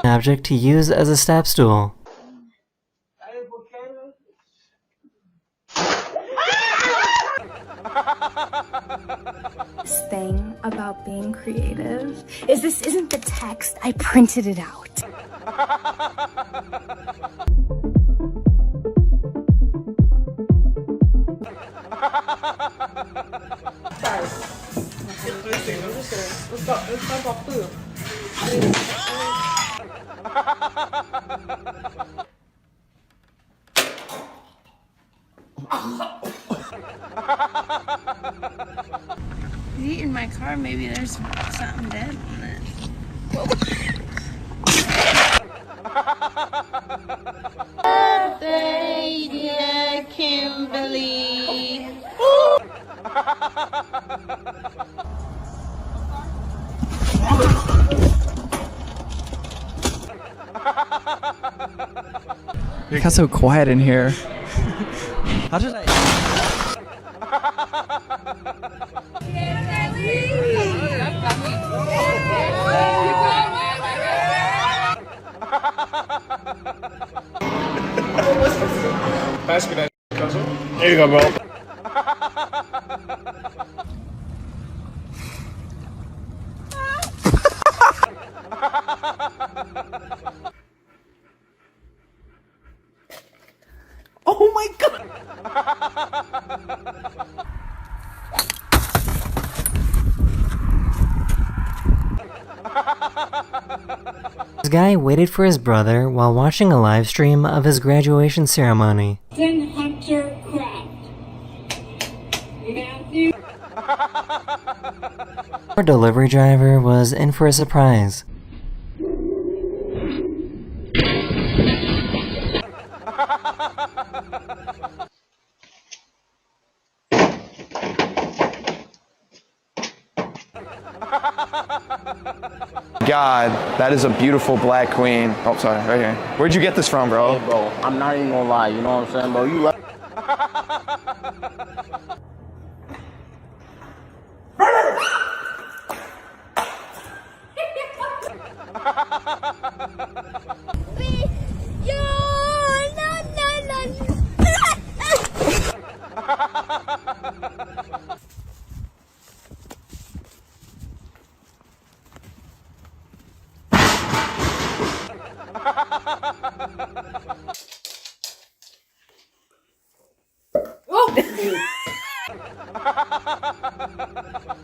Object to use as a step stool. This thing about being creative is this isn't the text, I printed it out. He's eating my car, maybe there's something dead on it. Birthday, dear Kimberly. It got so quiet in here. How did I? Pass me that, cousin. There you go, bro. Oh my god! This guy waited for his brother while watching a live stream of his graduation ceremony. Hunter Craft. Matthew. Our delivery driver was in for a surprise. God, that is a beautiful black queen. Oh, sorry, right here. Where'd you get this from, bro? Hey, bro, I'm not even gonna lie, you know what I'm saying, bro? You love.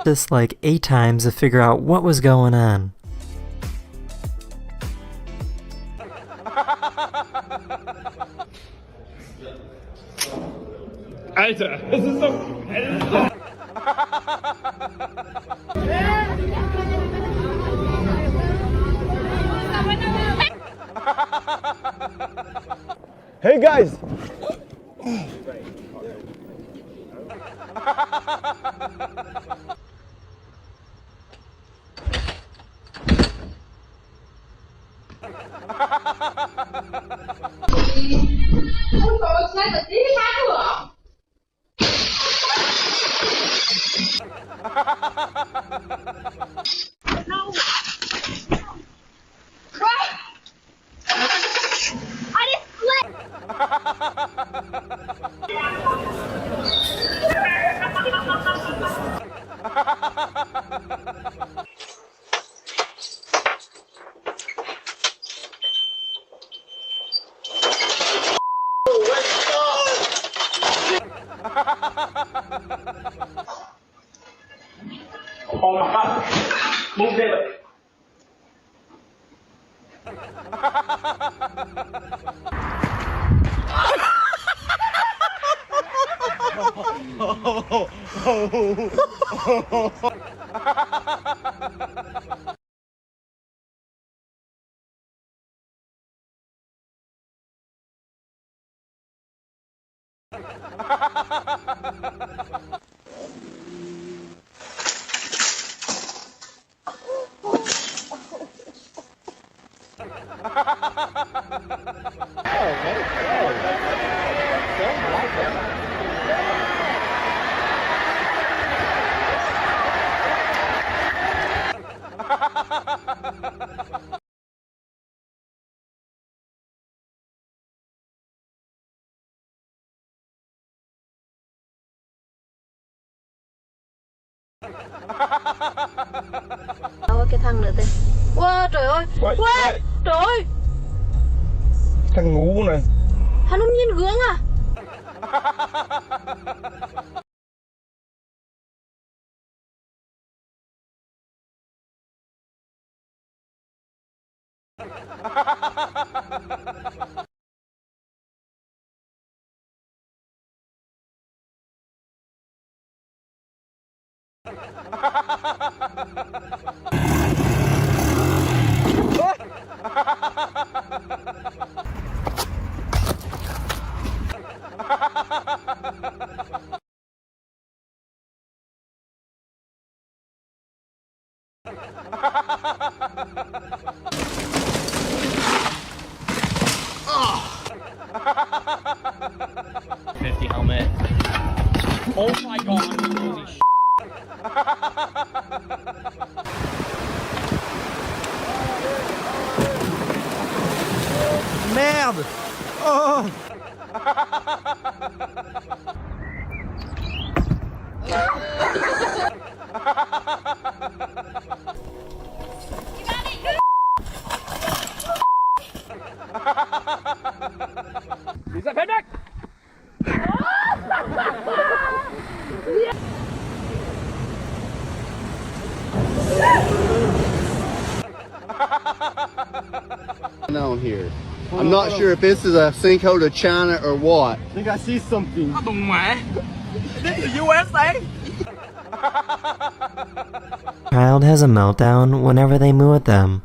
This like 8 times to figure out what was going on. Alter, das ist doch... Hey guys! Oh my God. Move there. Cái thằng nữa tên. Wow, trời ơi. Wow, trời ơi. Thằng ngu này. Hắn không nhìn gương à? Helmet. Oh my god. Holy sh**. Merde! Oh! Lisa, head back! On here. I'm not sure if this is a sinkhole to China or what. I think I see something. This is USA! Child has a meltdown whenever they moo at them.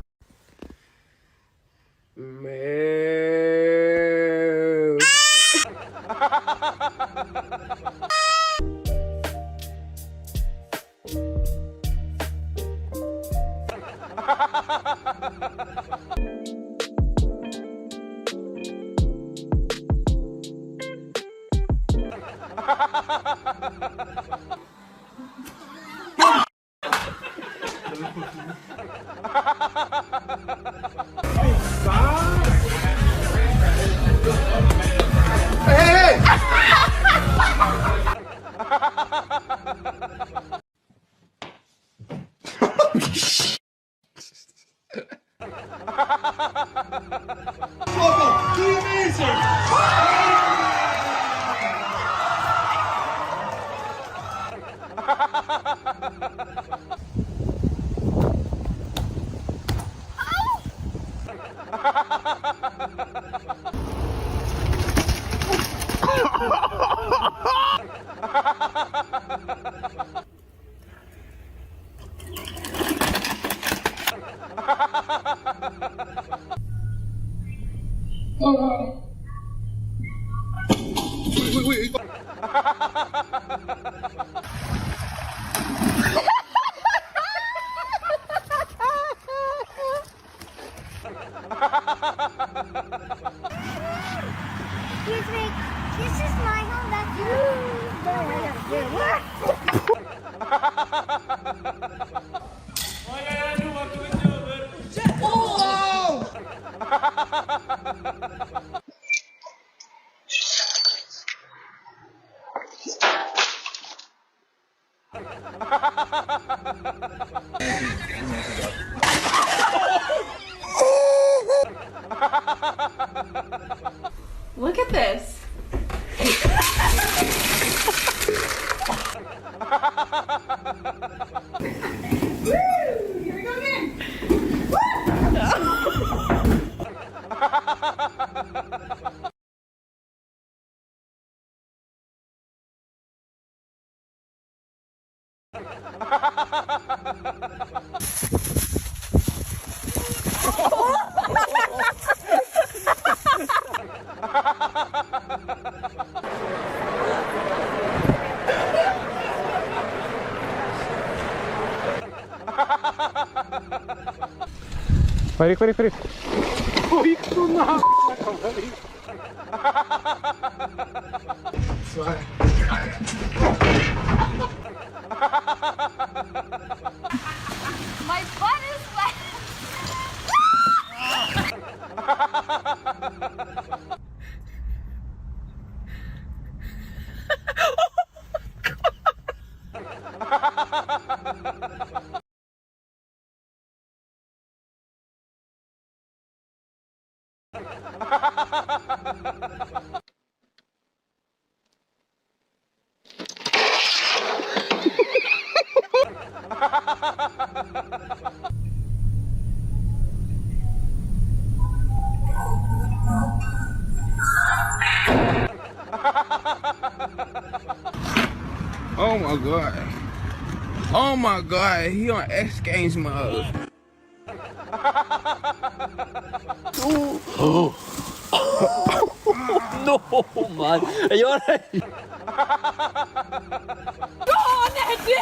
Excuse me, this is my home. That's Look at this. Here we go again. Ready. Oj, kurna! My butt is wet. Oh my god. Oh my god, he on X Games mode. No, man. Are you alright? Go on, Eddie!